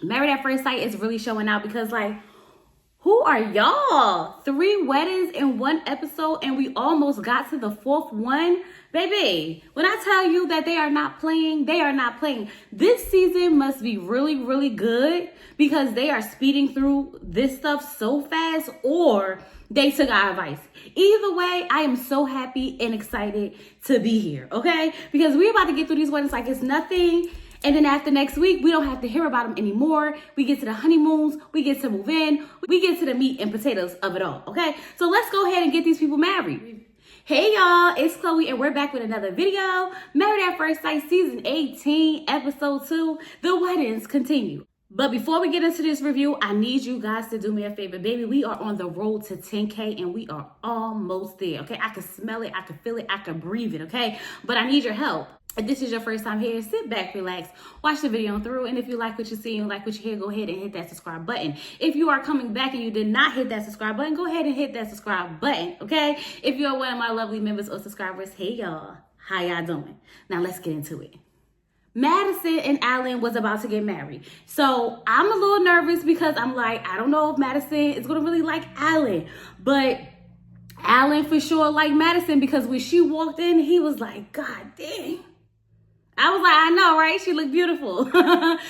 Married at First Sight is really showing out because, like, who are y'all? 3 weddings in 1 episode, and we almost got to the 4th one. Baby, when I tell you that they are not playing, they are not playing. This season must be really, really good because they are speeding through this stuff so fast, or they took our advice. Either way, I am so happy and excited to be here, okay? Because we're about to get through these weddings like it's nothing. And then after next week, we don't have to hear about them anymore. We get to the honeymoons, we get to move in, we get to the meat and potatoes of it all, okay? So let's go ahead and get these people married. Hey y'all, it's Chloe and we're back with another video. Married at First Sight season 18, episode 2, the weddings continue. But before we get into this review, I need you guys to do me a favor. Baby, we are on the road to 10K and we are almost there, okay? I can smell it, I can feel it, I can breathe it, okay? But I need your help. If this is your first time here, sit back, relax, watch the video through, and if you like what you see and like what you hear, go ahead and hit that subscribe button. If you are coming back and you did not hit that subscribe button, go ahead and hit that subscribe button, okay? If you're one of my lovely members or subscribers, hey y'all, how y'all doing? Now let's get into it. Madison and Allan was about to get married. So I'm a little nervous because I'm like, I don't know if Madison is gonna really like Allan, but Allan for sure liked Madison because when she walked in, he was like, God dang. I was like, I know, right? She looked beautiful.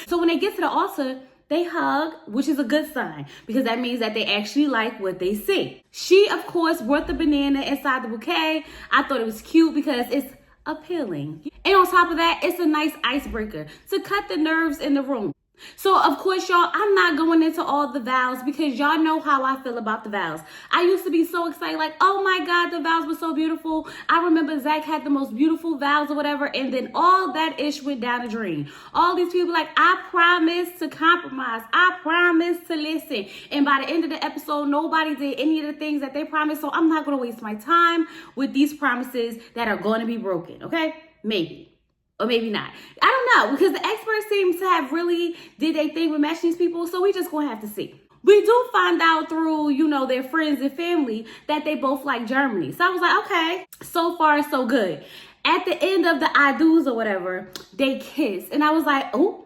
So when they get to the altar, they hug, which is a good sign because that means that they actually like what they see. She, of course, brought the banana inside the bouquet. I thought it was cute because it's appealing. And on top of that, it's a nice icebreaker to cut the nerves in the room. So, of course, y'all, I'm not going into all the vows because y'all know how I feel about the vows. I used to be so excited, like, oh my God, the vows were so beautiful. I remember Zach had the most beautiful vows or whatever, and then all that ish went down the drain. All these people like, I promise to compromise. I promise to listen. And by the end of the episode, nobody did any of the things that they promised, so I'm not going to waste my time with these promises that are going to be broken, okay? Maybe. Or maybe not. I don't know, because the experts seem to have really did their thing with matching these people, so we just gonna have to see. We do find out through, you know, their friends and family that they both like Germany. So I was like, okay, so far so good. At the end of the I do's or whatever, they kiss. And I was like, oh,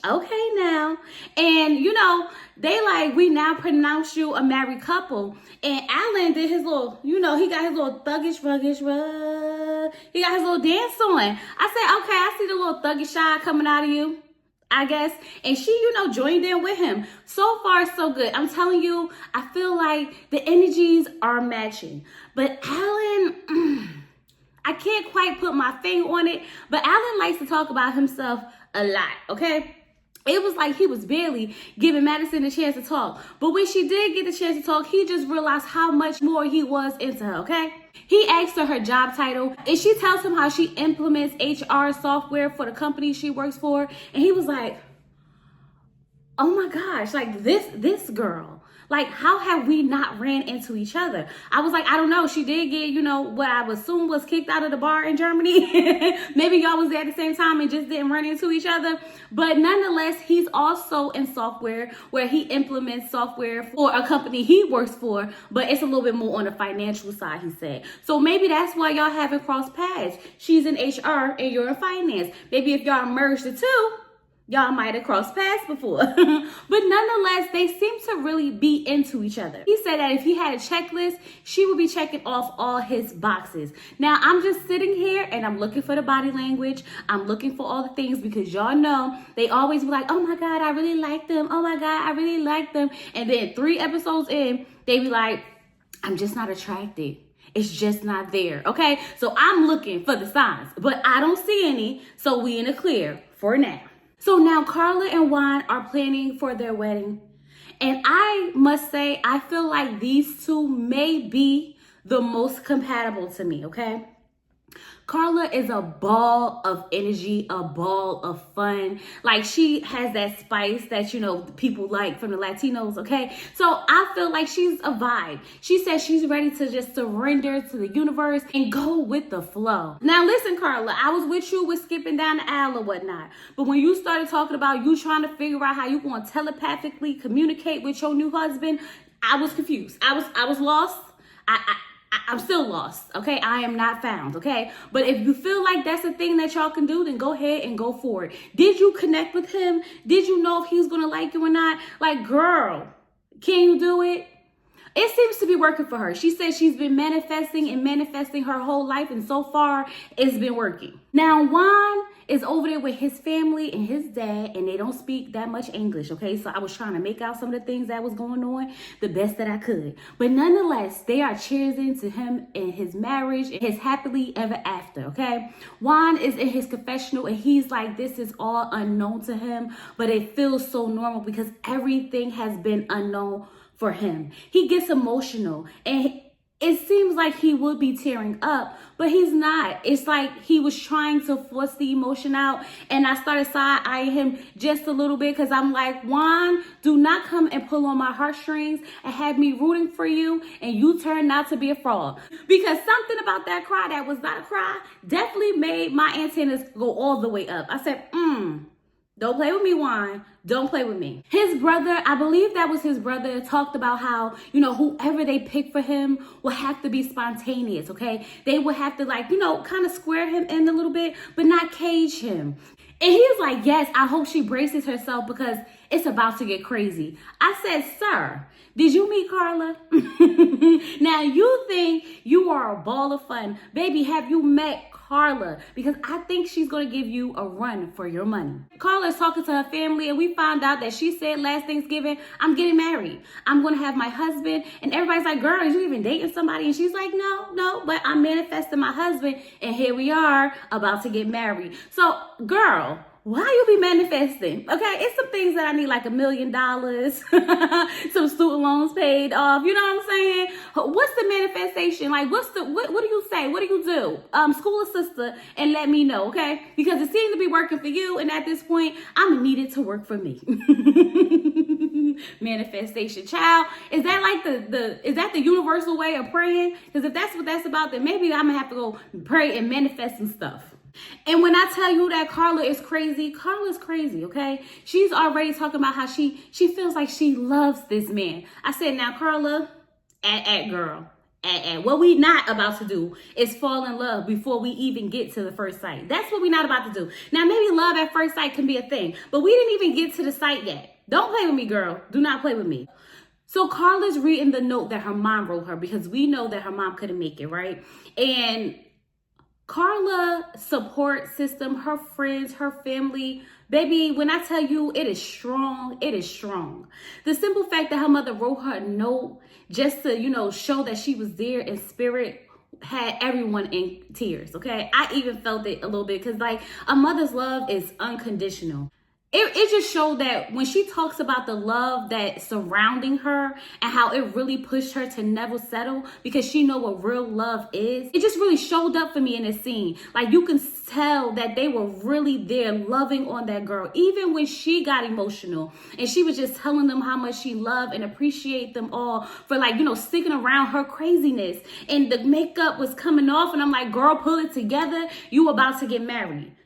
okay now. And, you know, they like, we now pronounce you a married couple. And Allan did his little, you know, he got his little thuggish, ruggish, rug. He got his little dance on. I said, okay, I see the little thuggish side coming out of you, I guess. And she, you know, joined in with him. So far, so good. I'm telling you, I feel like the energies are matching. But Allan, I can't quite put my finger on it, but Allan likes to talk about himself a lot, okay? It was like he was barely giving Madison a chance to talk. But when she did get the chance to talk, he just realized how much more he was into her, okay? He asked her job title, and she tells him how she implements HR software for the company she works for. And he was like, oh my gosh, like this girl. Like, how have we not ran into each other? I was like, I don't know. She did get, you know, what I would assume was kicked out of the bar in Germany. Maybe y'all was there at the same time and just didn't run into each other. But nonetheless, he's also in software where he implements software for a company he works for, but it's a little bit more on the financial side, he said. So maybe that's why y'all haven't crossed paths. She's in HR and you're in finance. Maybe if y'all merged the two, y'all might have crossed paths before. But nonetheless, they seem to really be into each other. He said that if he had a checklist, she would be checking off all his boxes. Now, I'm just sitting here and I'm looking for the body language. I'm looking for all the things because y'all know they always be like, oh my God, I really like them. Oh my God, I really like them. And then 3 episodes in, they be like, I'm just not attracted. It's just not there, okay? So I'm looking for the signs, but I don't see any. So we in the clear for now. So now Carla and Juan are planning for their wedding. And I must say, I feel like these two may be the most compatible to me, okay? Carla is a ball of energy, a ball of fun. Like, she has that spice that, you know, people like from the Latinos, okay? So I feel like she's a vibe. She says she's ready to just surrender to the universe and go with the flow. Now, listen, Carla, I was with you with skipping down the aisle or whatnot. But when you started talking about you trying to figure out how you going to telepathically communicate with your new husband, I was confused. I was lost. I'm still lost, okay? I am not found, okay? But if you feel like that's a thing that y'all can do, then go ahead and go for it. Did you connect with him? Did you know if he's gonna like you or not? Like, girl, can you do it? It seems to be working for her. She says she's been manifesting her whole life, and so far, it's been working. Now, Juan is over there with his family and his dad, and they don't speak that much English, okay? So I was trying to make out some of the things that was going on the best that I could. But nonetheless, they are cheering to him and his marriage and his happily ever after, okay? Juan is in his confessional, and he's like, this is all unknown to him, but it feels so normal because everything has been unknown for him. He gets emotional, and it seems like he would be tearing up, but he's not. It's like he was trying to force the emotion out, and I started side-eyeing him just a little bit because I'm like, Juan, do not come and pull on my heartstrings and have me rooting for you, and you turn out to be a fraud. Because something about that cry that was not a cry definitely made my antennas go all the way up. I said, don't play with me, Juan. Don't play with me. His brother, I believe that was his brother, talked about how, whoever they pick for him will have to be spontaneous, okay? They will have to, kind of square him in a little bit, but not cage him. And he's like, yes, I hope she braces herself because it's about to get crazy. I said, sir, did you meet Carla? Now you think you are a ball of fun. Baby, have you met Carla? Because I think she's going to give you a run for your money. Carla's talking to her family, and we found out that she said last Thanksgiving, I'm getting married. I'm going to have my husband. And everybody's like, girl, is you even dating somebody? And she's like, no, but I'm manifesting my husband. And here we are about to get married. So, girl, why you be manifesting? Okay, it's some things that I need, like $1 million, some student loans paid off. You know what I'm saying? What's the manifestation? Like, what do you say? What do you do? School a sister and let me know, okay? Because it seems to be working for you, and at this point, I'm gonna need it to work for me. Manifestation, child. Is that like is that the universal way of praying? Because if that's what that's about, then maybe I'm gonna have to go pray and manifest some stuff. And when I tell you that Carla is crazy, Carla's crazy, okay? She's already talking about how she feels like she loves this man. I said, now, Carla, girl. What we not about to do is fall in love before we even get to the first sight. That's what we not about to do. Now, maybe love at first sight can be a thing, but we didn't even get to the sight yet. Don't play with me, girl. Do not play with me. So Carla's reading the note that her mom wrote her because we know that her mom couldn't make it, right? And Carla support system, her friends, her family, baby, when I tell you it is strong, it is strong. The simple fact that her mother wrote her a note just to, show that she was there in spirit had everyone in tears, okay? I even felt it a little bit because, a mother's love is unconditional. It just showed that when she talks about the love that's surrounding her and how it really pushed her to never settle because she know what real love is, it just really showed up for me in this scene. Like, you can tell that they were really there loving on that girl, even when she got emotional and she was just telling them how much she loved and appreciate them all for sticking around her craziness. And the makeup was coming off, and I'm like, girl, pull it together. You about to get married.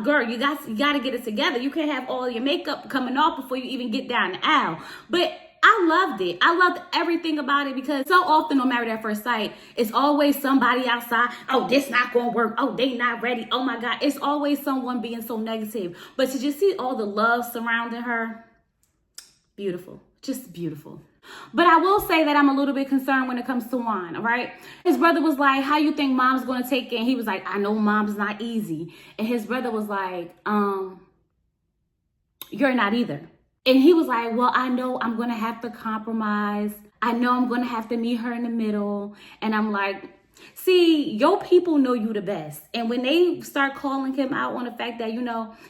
Girl, you got to get it together. You can't have all your makeup coming off before you even get down the aisle. But I loved it. I loved everything about it because so often on Married at First Sight, it's always somebody outside. Oh, this not going to work. Oh, they not ready. Oh my God. It's always someone being so negative. But to just see all the love surrounding her, beautiful. Just beautiful. But I will say that I'm a little bit concerned when it comes to Juan, all right? His brother was like, how you think mom's going to take it? And he was like, I know mom's not easy. And his brother was like, you're not either. And he was like, well, I know I'm going to have to compromise. I know I'm going to have to meet her in the middle. And I'm like, see, your people know you the best. And when they start calling him out on the fact that,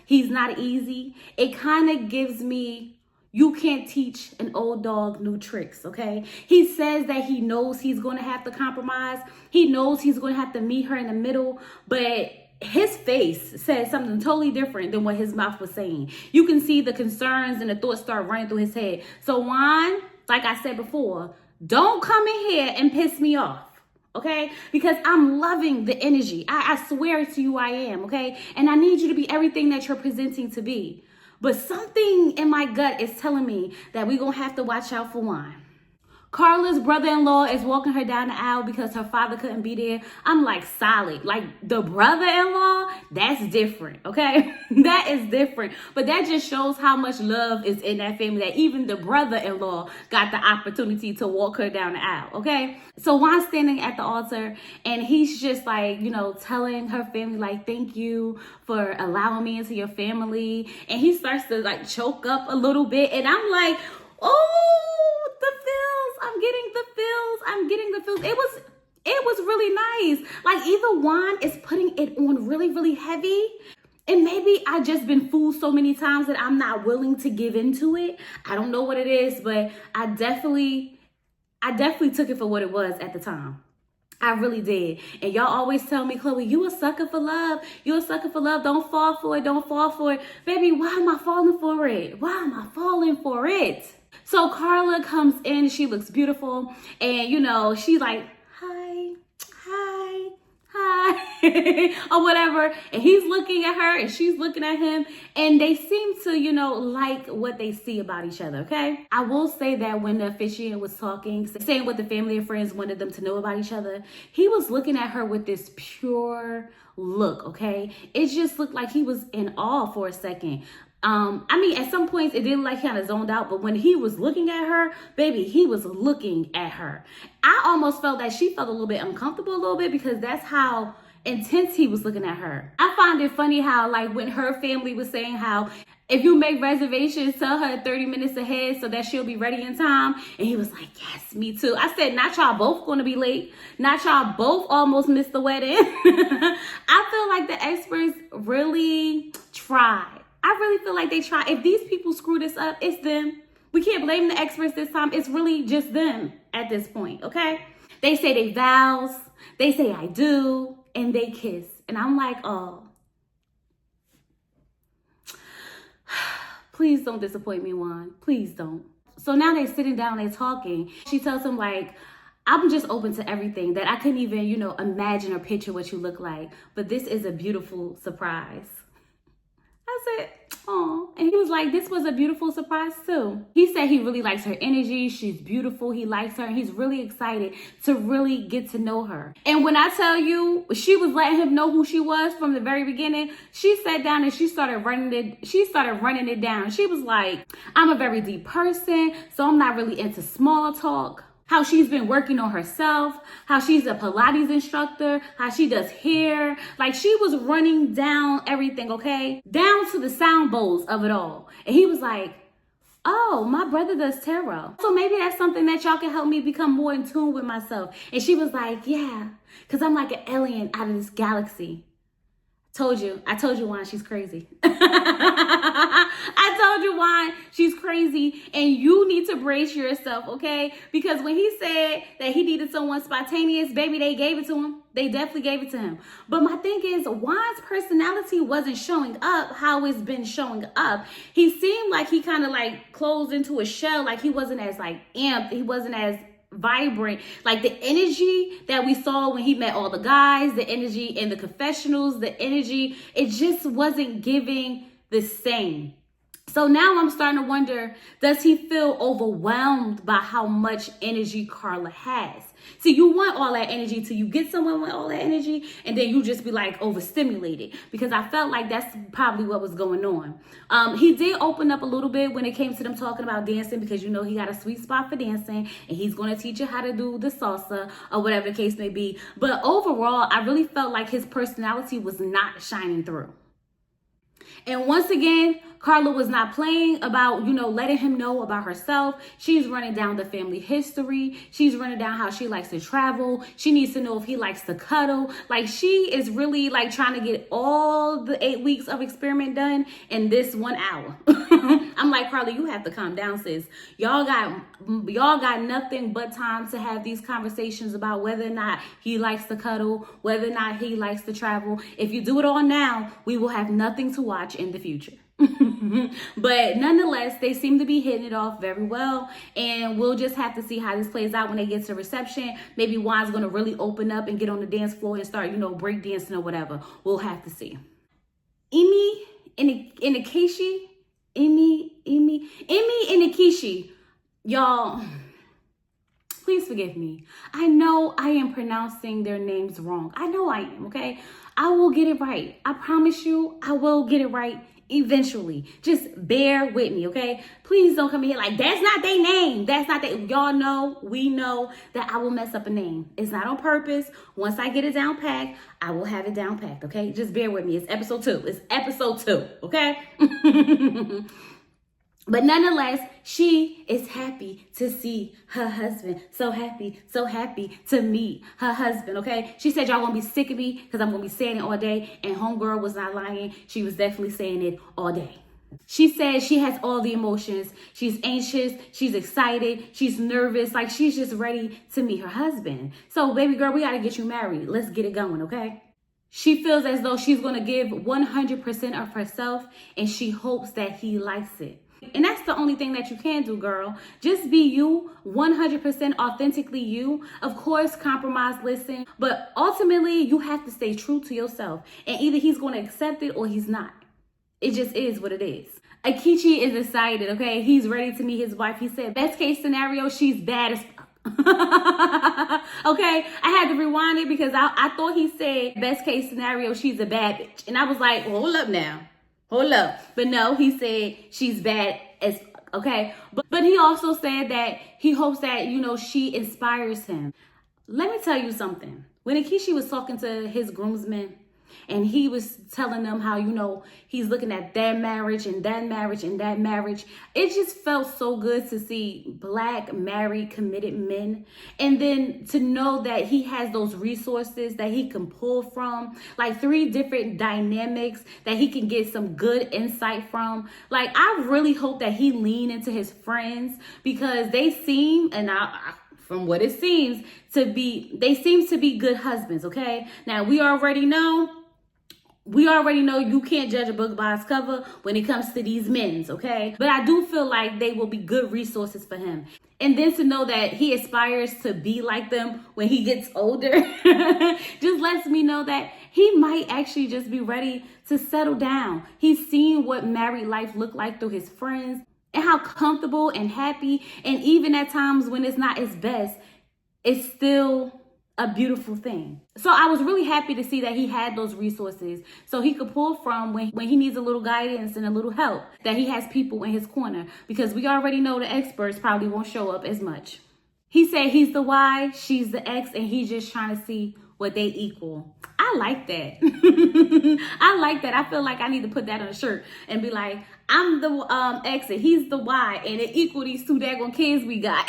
he's not easy, it kind of gives me, you can't teach an old dog new tricks, okay? He says that he knows he's going to have to compromise. He knows he's going to have to meet her in the middle, but his face said something totally different than what his mouth was saying. You can see the concerns and the thoughts start running through his head. So Juan, like I said before, don't come in here and piss me off. Okay, because I'm loving the energy. I swear to you I am, okay? And I need you to be everything that you're presenting to be. But something in my gut is telling me that we're going to have to watch out for Juan. Carla's brother-in-law is walking her down the aisle because her father couldn't be there. I'm like, solid. Like, the brother-in-law, that's different, okay? That is different. But that just shows how much love is in that family, that even the brother-in-law got the opportunity to walk her down the aisle, okay? So Juan's standing at the altar, and he's just like, you know, telling her family, like, thank you for allowing me into your family. And he starts to, like, choke up a little bit. And I'm like, oh, the feels. I'm getting the feels. I'm getting the feels. It was really nice. Like, either Juan is putting it on really, really heavy, and maybe I just been fooled so many times that I'm not willing to give into it. I don't know what it is, but I definitely took it for what it was at the time. I really did. And y'all always tell me, Chloe, you a sucker for love. You a sucker for love. Don't fall for it. Don't fall for it. Baby, why am I falling for it? Why am I falling for it? So Carla comes in. She looks beautiful. And, you know, she's like, hi, or whatever. And he's looking at her and she's looking at him. And they seem to, you know, like what they see about each other, okay? I will say that when the officiant was talking, saying what the family and friends wanted them to know about each other, he was looking at her with this pure look, okay? It just looked like he was in awe for a second. I mean, at some points it didn't like kind of zoned out, but when he was looking at her, baby, he was looking at her. I almost felt that she felt a little bit uncomfortable a little bit because that's how intense he was looking at her. I find it funny how, like, when her family was saying how if you make reservations, tell her 30 minutes ahead so that she'll be ready in time. And he was like, yes, me too. I said, not y'all both going to be late. Not y'all both almost missed the wedding. I feel like the experts really tried. I really feel like they tried. If these people screw this up, it's them. We can't blame the experts this time. It's really just them at this point, okay? They say they vows. They say I do. And they kiss. And I'm like, oh. Please don't disappoint me, Juan. Please don't. So now they're sitting down, they're talking. She tells him, like, I'm just open to everything, that I couldn't even, you know, imagine or picture what you look like. But this is a beautiful surprise. I said, oh. And he was like, this was a beautiful surprise too. He said he really likes her energy. She's beautiful. He likes her. And he's really excited to really get to know her. And when I tell you, she was letting him know who she was from the very beginning. She sat down and she started running it down. She was like, I'm a very deep person, so I'm not really into small talk. How she's been working on herself, how she's a Pilates instructor, how she does hair. Like, she was running down everything, okay? Down to the sound bowls of it all. And he was like, oh, my brother does tarot. So maybe that's something that y'all can help me become more in tune with myself. And she was like, yeah, because I'm like an alien out of this galaxy. I told you why she's crazy. I told you why she's crazy, and you need to brace yourself, okay? Because when he said that he needed someone spontaneous, baby, they gave it to him. They definitely gave it to him. But my thing is, Juan's personality wasn't showing up how it's been showing up. He seemed like he kind of like closed into a shell, like he wasn't as like amped, he wasn't as vibrant. Like the energy that we saw when he met all the guys, the energy in the confessionals, the energy, it just wasn't giving the same. So now I'm starting to wonder, does he feel overwhelmed by how much energy Carla has? See, you want all that energy till you get someone with all that energy, and then you just be like overstimulated, because I felt like that's probably what was going on. He did open up a little bit when it came to them talking about dancing, because you know he got a sweet spot for dancing, and he's going to teach you how to do the salsa or whatever the case may be. But overall, I really felt like his personality was not shining through. And once again, Carla was not playing about, you know, letting him know about herself. She's running down the family history. She's running down how she likes to travel. She needs to know if he likes to cuddle. Like, she is really like trying to get all the 8 weeks of experiment done in this 1 hour. I'm like, Carla, you have to calm down, sis. Y'all got nothing but time to have these conversations about whether or not he likes to cuddle, whether or not he likes to travel. If you do it all now, we will have nothing to watch in the future. But nonetheless, they seem to be hitting it off very well, and we'll just have to see how this plays out when they get to reception. Maybe Juan's going to really open up and get on the dance floor and start, you know, break dancing or whatever. We'll have to see. Emy and Aishi, Emy and Aishi, y'all. Please forgive me. I know I am pronouncing their names wrong. I know I am, okay? I will get it right. I promise you, I will get it right eventually. Just bear with me, okay? Please don't come in here like, that's not their name. That's not that. Y'all know, we know that I will mess up a name. It's not on purpose. Once I get it down packed, I will have it down packed, okay? Just bear with me. It's episode 2. It's episode 2, okay? But nonetheless, she is happy to see her husband. So happy to meet her husband, okay? She said, y'all gonna be sick of me because I'm gonna be saying it all day. And homegirl was not lying. She was definitely saying it all day. She said she has all the emotions. She's anxious. She's excited. She's nervous. Like, she's just ready to meet her husband. So, baby girl, we gotta get you married. Let's get it going, okay? She feels as though she's gonna give 100% of herself, and she hopes that he likes it. And that's the only thing that you can do, girl. Just be you, 100% authentically you. Of course, compromise, listen. But ultimately, you have to stay true to yourself. And either he's going to accept it or he's not. It just is what it is. Aishi is excited, okay? He's ready to meet his wife. He said, best case scenario, she's bad as okay, I had to rewind it because I thought he said, best case scenario, she's a bad bitch. And I was like, well, hold up now. Hold up. But no, he said she's bad as, okay? But he also said that he hopes that, you know, she inspires him. Let me tell you something. When Aishi was talking to his groomsmen, and he was telling them how, you know, he's looking at that marriage and that marriage and that marriage. It just felt so good to see Black, married, committed men. And then to know that he has those resources that he can pull from, like 3 different dynamics that he can get some good insight from. Like, I really hope that he lean into his friends because they seem, and from what it seems they seem to be good husbands, okay? Now, we already know you can't judge a book by its cover when it comes to these men's, okay? But I do feel like they will be good resources for him. And then to know that he aspires to be like them when he gets older just lets me know that he might actually just be ready to settle down. He's seen what married life looked like through his friends and how comfortable and happy, and even at times when it's not his best, it's still a beautiful thing. So I was really happy to see that he had those resources so he could pull from when he needs a little guidance and a little help, that he has people in his corner, because we already know the experts probably won't show up as much. He said he's the Y, she's the X, and he's just trying to see what they equal. I like that. I like that. I feel like I need to put that on a shirt and be like, I'm the X and he's the Y, and it equal these 2 daggone kids we got.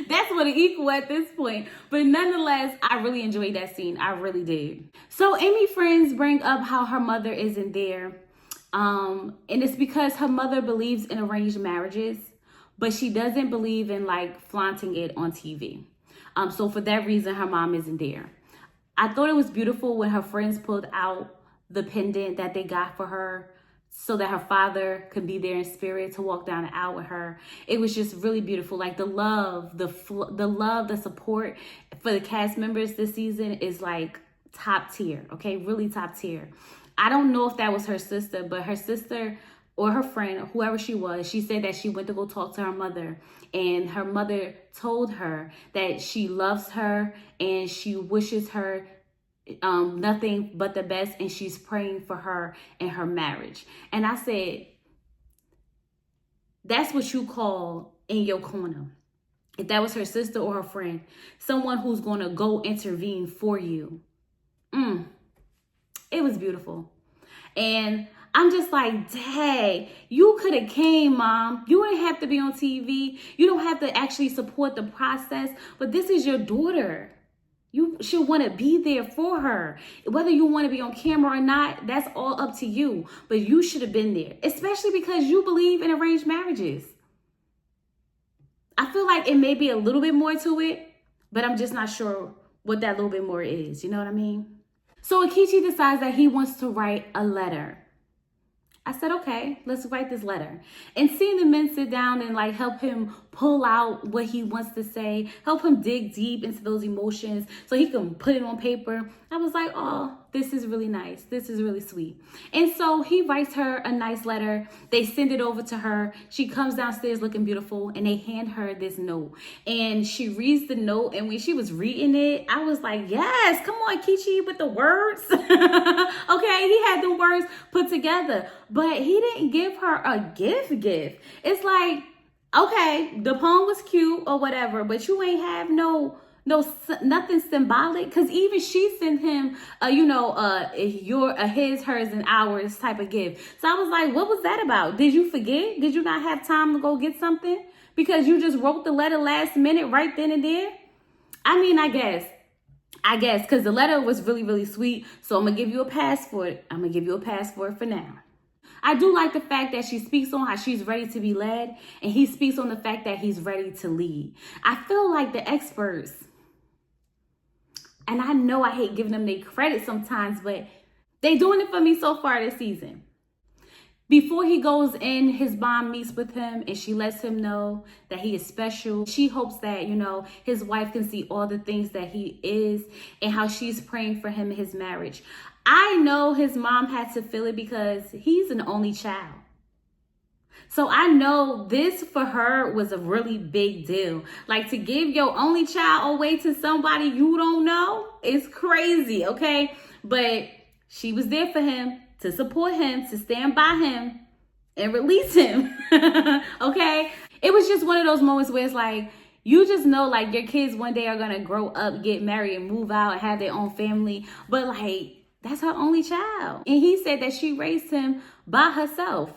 That's what it equal at this point. But nonetheless, I really enjoyed that scene. I really did. So Emy friends bring up how her mother isn't there. And it's because her mother believes in arranged marriages, but she doesn't believe in like flaunting it on TV. So for that reason, her mom isn't there. I thought it was beautiful when her friends pulled out the pendant that they got for her so that her father could be there in spirit to walk down the aisle with her. It was just really beautiful. Like the love, the support for the cast members this season is like top tier, okay? Really top tier. I don't know if that was her sister, but her sister or her friend, or whoever she was, she said that she went to go talk to her mother, and her mother told her that she loves her and she wishes her nothing but the best, and she's praying for her and her marriage. And I said, that's what you call in your corner. If that was her sister or her friend, someone who's going to go intervene for you. It was beautiful. And I'm just like, dang, you could have came, Mom. You didn't have to be on TV. You don't have to actually support the process, but this is your daughter. You should want to be there for her. Whether you want to be on camera or not, that's all up to you. But you should have been there, especially because you believe in arranged marriages. I feel like it may be a little bit more to it, but I'm just not sure what that little bit more is. You know what I mean? So Aishi decides that he wants to write a letter. I said, okay, let's write this letter. And seeing the men sit down and like help him pull out what he wants to say, help him dig deep into those emotions so he can put it on paper. I was like, oh, this is really nice. This is really sweet. And so he writes her a nice letter. They send it over to her. She comes downstairs looking beautiful, and they hand her this note. And she reads the note, and when she was reading it, I was like, yes, come on, Kichi, with the words. Okay, he had the words put together, but he didn't give her a gift. It's like, okay, the poem was cute or whatever, but you ain't have nothing symbolic, because even she sent him his, hers, and ours type of gift. So I was like, what was that about? Did you forget? Did you not have time to go get something because you just wrote the letter last minute right then and there? I mean, I guess because the letter was really, really sweet. So I'm gonna give you a pass for it. I'm gonna give you a pass for it for now. I do like the fact that she speaks on how she's ready to be led, and he speaks on the fact that he's ready to lead. I feel like the experts, and I know I hate giving them their credit sometimes, but they doing it for me so far this season. Before he goes in, his mom meets with him and she lets him know that he is special. She hopes that, his wife can see all the things that he is and how she's praying for him in his marriage. I know his mom had to feel it because he's an only child. So I know this for her was a really big deal. Like, to give your only child away to somebody you don't know is crazy, okay? But she was there for him, to support him, to stand by him and release him, okay? It was just one of those moments where it's like, you just know, like, your kids one day are going to grow up, get married, and move out and have their own family. But, like, that's her only child. And he said that she raised him by herself.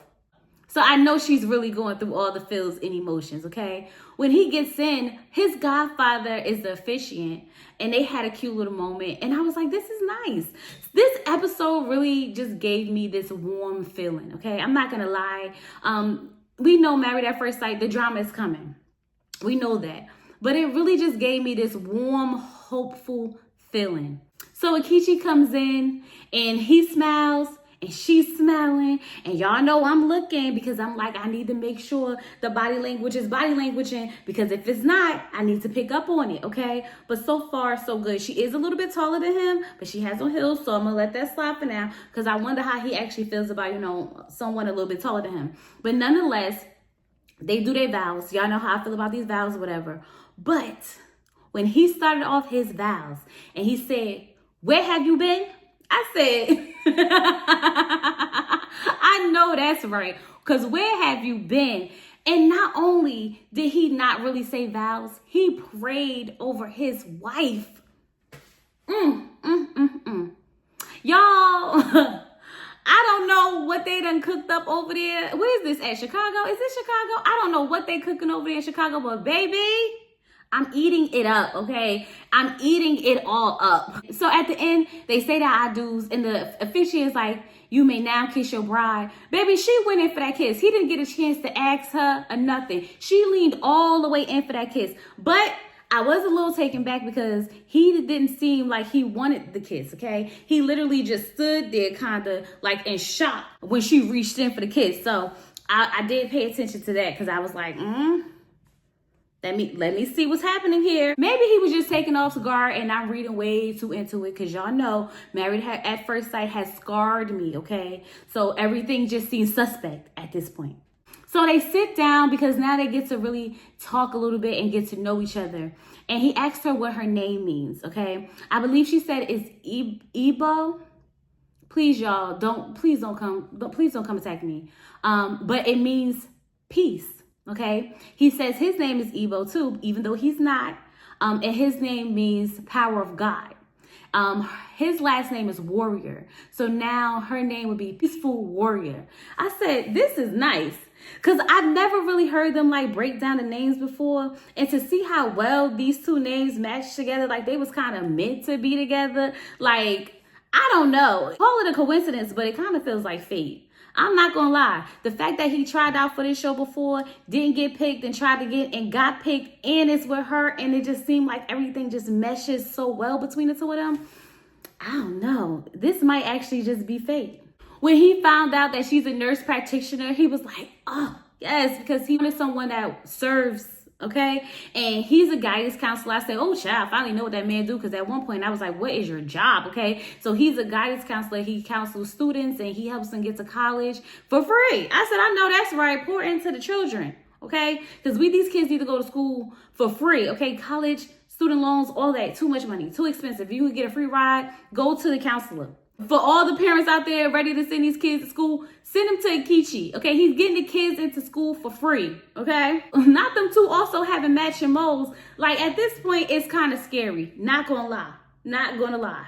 So I know she's really going through all the feels and emotions, okay? When he gets in, his godfather is the officiant, and they had a cute little moment. And I was like, this is nice. This episode really just gave me this warm feeling, okay? I'm not going to lie. We know Married at First Sight, the drama is coming. We know that. But it really just gave me this warm, hopeful feeling. So Akichi comes in, and he smiles, and she's smiling, and y'all know I'm looking because I'm like, I need to make sure the body language is body languaging, because if it's not, I need to pick up on it, okay? But so far, so good. She is a little bit taller than him, but she has on heels, so I'm gonna let that slide for now, because I wonder how he actually feels about, someone a little bit taller than him. But nonetheless, they do their vows. Y'all know how I feel about these vows, whatever. But when he started off his vows, and he said, "Where have you been?" I said, I know that's right. Because where have you been? And not only did he not really say vows, he prayed over his wife. Y'all, I don't know what they done cooked up over there. Where is this at? Chicago? Is this Chicago? I don't know what they cooking over there in Chicago, but baby, I'm eating it up, okay? I'm eating it all up. So at the end, they say the I do's, and the officiant is like, "You may now kiss your bride." Baby, she went in for that kiss. He didn't get a chance to ask her or nothing. She leaned all the way in for that kiss. But I was a little taken back because he didn't seem like he wanted the kiss, okay? He literally just stood there kind of like in shock when she reached in for the kiss. So I did pay attention to that because I was like, Let me see what's happening here. Maybe he was just taken off guard and I'm reading way too into it, because y'all know Married at First Sight has scarred me, okay? So everything just seems suspect at this point. So they sit down because now they get to really talk a little bit and get to know each other. And he asked her what her name means, okay? I believe she said it's Ebo. Please, y'all, please don't come attack me. But it means peace. Okay, he says his name is Ebo too, even though he's not. And his name means power of God. His last name is Warrior. So now her name would be Peaceful Warrior. I said, this is nice, because I've never really heard them like break down the names before. And to see how well these two names match together, like they was kind of meant to be together. Like, I don't know. Call it a coincidence, but it kind of feels like fate. I'm not gonna lie. The fact that he tried out for this show before, didn't get picked, and tried to get and got picked, and it's with her, and it just seemed like everything just meshes so well between the two of them. I don't know. This might actually just be fate. When he found out that she's a nurse practitioner, he was like, oh, yes, because he wanted someone that serves Okay, and he's a guidance counselor. I say, oh, child, I finally know what that man do, because at one point I was like, what is your job? Okay, so he's a guidance counselor. He counsels students and he helps them get to college for free. I said, I know that's right. Pour into the children, okay, because these kids need to go to school for free. Okay, college, student loans, all that, too much money, too expensive. If you could get a free ride, go to the counselor. For all the parents out there ready to send these kids to school, send them to Akichi, okay? He's getting the kids into school for free, okay? Not them two also having matching moles. Like, at this point, it's kind of scary. Not gonna lie. Not gonna lie.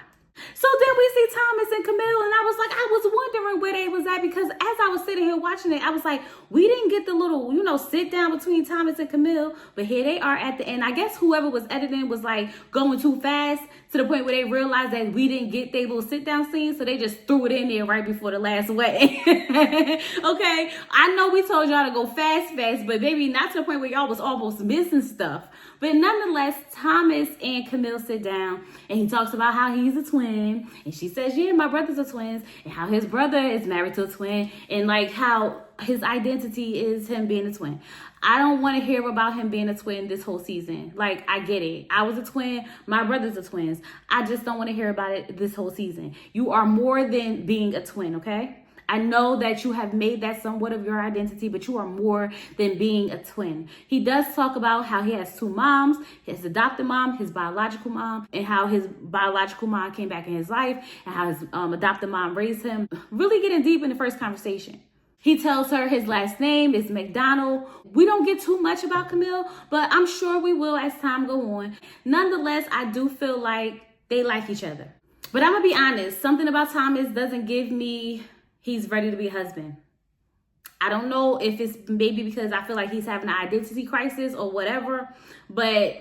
So then we see Thomas and Camille, and I was like, I was wondering where they was at, because as I was sitting here watching it, I was like, we didn't get the little, sit down between Thomas and Camille, but here they are at the end. I guess whoever was editing was like going too fast to the point where they realized that we didn't get their little sit down scene, so they just threw it in there right before the last wedding. Okay, I know we told y'all to go fast, but maybe not to the point where y'all was almost missing stuff. But nonetheless, Thomas and Camille sit down, and he talks about how he's a twin, and she says, yeah, my brothers are twins, and how his brother is married to a twin, and like how his identity is him being a twin. I don't want to hear about him being a twin this whole season. Like, I get it. I was a twin. My brothers are twins. I just don't want to hear about it this whole season. You are more than being a twin, okay? I know that you have made that somewhat of your identity, but you are more than being a twin. He does talk about how he has two moms, his adopted mom, his biological mom, and how his biological mom came back in his life, and how his adopted mom raised him. Really getting deep in the first conversation. He tells her his last name is McDonald. We don't get too much about Camille, but I'm sure we will as time go on. Nonetheless, I do feel like they like each other. But I'm going to be honest, something about Thomas doesn't give me he's ready to be a husband. I don't know if it's maybe because I feel like he's having an identity crisis or whatever, but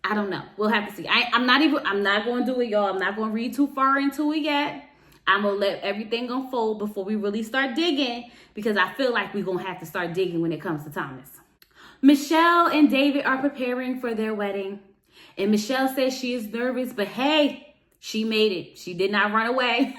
I don't know. We'll have to see. I'm not going to do it, y'all. I'm not going to read too far into it yet. I'm going to let everything unfold before we really start digging, because I feel like we're going to have to start digging when it comes to Thomas. Michelle and David are preparing for their wedding, and Michelle says she is nervous, but hey, she made it. She did not run away.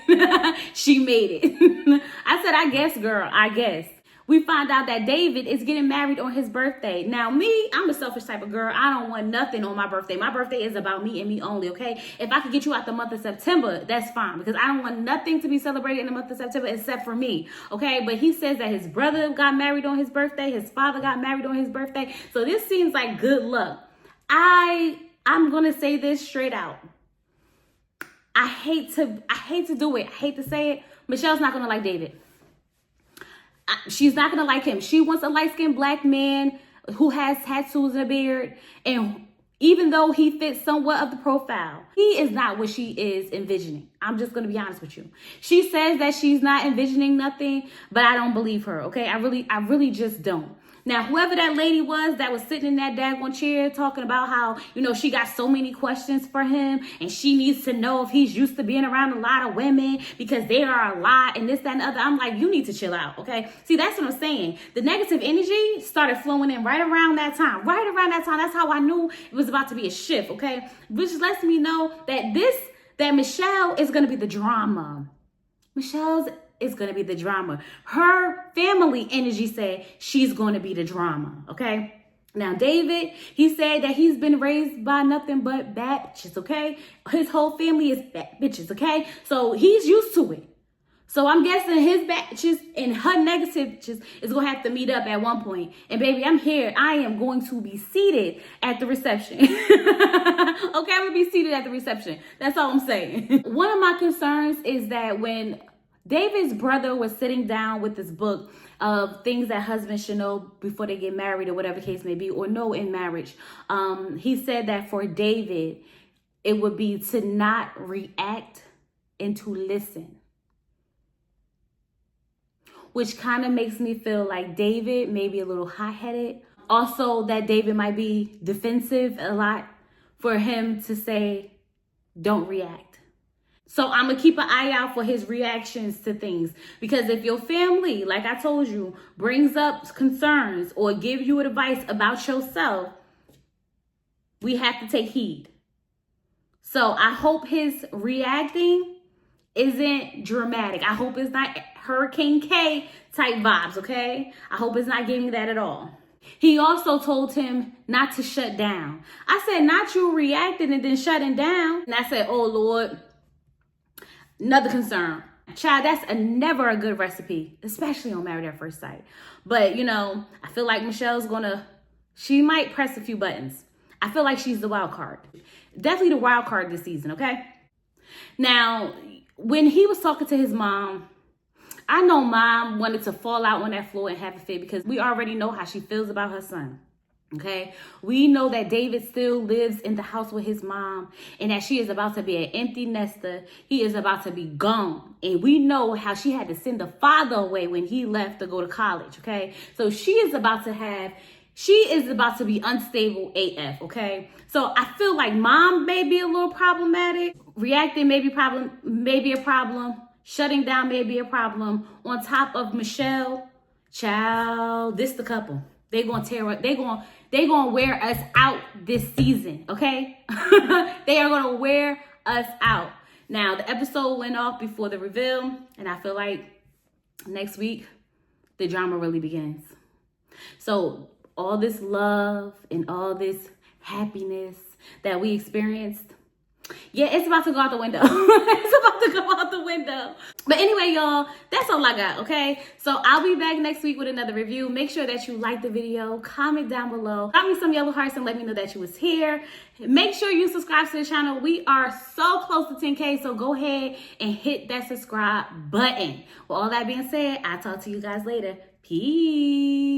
She made it. I said, I guess, girl, I guess. We find out that David is getting married on his birthday. Now, me, I'm a selfish type of girl. I don't want nothing on my birthday. My birthday is about me and me only, okay? If I could get you out the month of September, that's fine, because I don't want nothing to be celebrated in the month of September except for me, okay? But he says that his brother got married on his birthday. His father got married on his birthday. So this seems like good luck. I'm going to say this straight out. I hate to do it. I hate to say it. Michelle's not going to like David. She's not going to like him. She wants a light-skinned black man who has tattoos and a beard. And even though he fits somewhat of the profile, he is not what she is envisioning. I'm just going to be honest with you. She says that she's not envisioning nothing, but I don't believe her, okay? I really just don't. Now, whoever that lady was that was sitting in that daggone chair talking about how, she got so many questions for him and she needs to know if he's used to being around a lot of women because they are a lot and this, that, and the other. I'm like, you need to chill out, okay? See, that's what I'm saying. The negative energy started flowing in right around that time. Right around that time, that's how I knew it was about to be a shift, okay? Which lets me know that Michelle is going to be the drama. Michelle's is going to be the drama. Her family energy said she's going to be the drama, okay? Now, David, he said that he's been raised by nothing but bad bitches, okay? His whole family is bad bitches, okay? So he's used to it. So I'm guessing his bad bitches and her negative bitches is going to have to meet up at one point. And baby, I'm here. I am going to be seated at the reception. Okay, I'm going to be seated at the reception. That's all I'm saying. One of my concerns is that when David's brother was sitting down with this book of things that husbands should know before they get married or whatever case may be, or know in marriage. He said that for David, it would be to not react and to listen. Which kind of makes me feel like David may be a little hot-headed. Also, that David might be defensive a lot for him to say, don't react. So I'm going to keep an eye out for his reactions to things. Because if your family, like I told you, brings up concerns or give you advice about yourself, we have to take heed. So I hope his reacting isn't dramatic. I hope it's not Hurricane K type vibes, okay? I hope it's not giving that at all. He also told him not to shut down. I said, not you reacting and then shutting down. And I said, oh Lord, another concern. Child, that's never a good recipe, especially on Married at First Sight. But, you know, I feel like Michelle's she might press a few buttons. I feel like she's the wild card. Definitely the wild card this season, okay? Now, when he was talking to his mom, I know mom wanted to fall out on that floor and have a fit because we already know how she feels about her son. Okay, we know that David still lives in the house with his mom and that she is about to be an empty nester. He is about to be gone. And we know how she had to send the father away when he left to go to college. Okay, so she is about to be unstable AF. Okay, so I feel like mom may be a little problematic. Reacting may be a problem. Shutting down may be a problem. On top of Michelle, child, this the couple. They gonna wear us out this season, okay? They are gonna wear us out. Now, the episode went off before the reveal, and I feel like next week, the drama really begins. So all this love and all this happiness that we experienced, yeah, it's about to go out the window. It's about to go out the window. But anyway, y'all, that's all I got, okay? So I'll be back next week with another review. Make sure that you like the video. Comment down below. Drop me some yellow hearts and let me know that you was here. Make sure you subscribe to the channel. We are so close to 10K, so go ahead and hit that subscribe button. With all that being said, I'll talk to you guys later. Peace.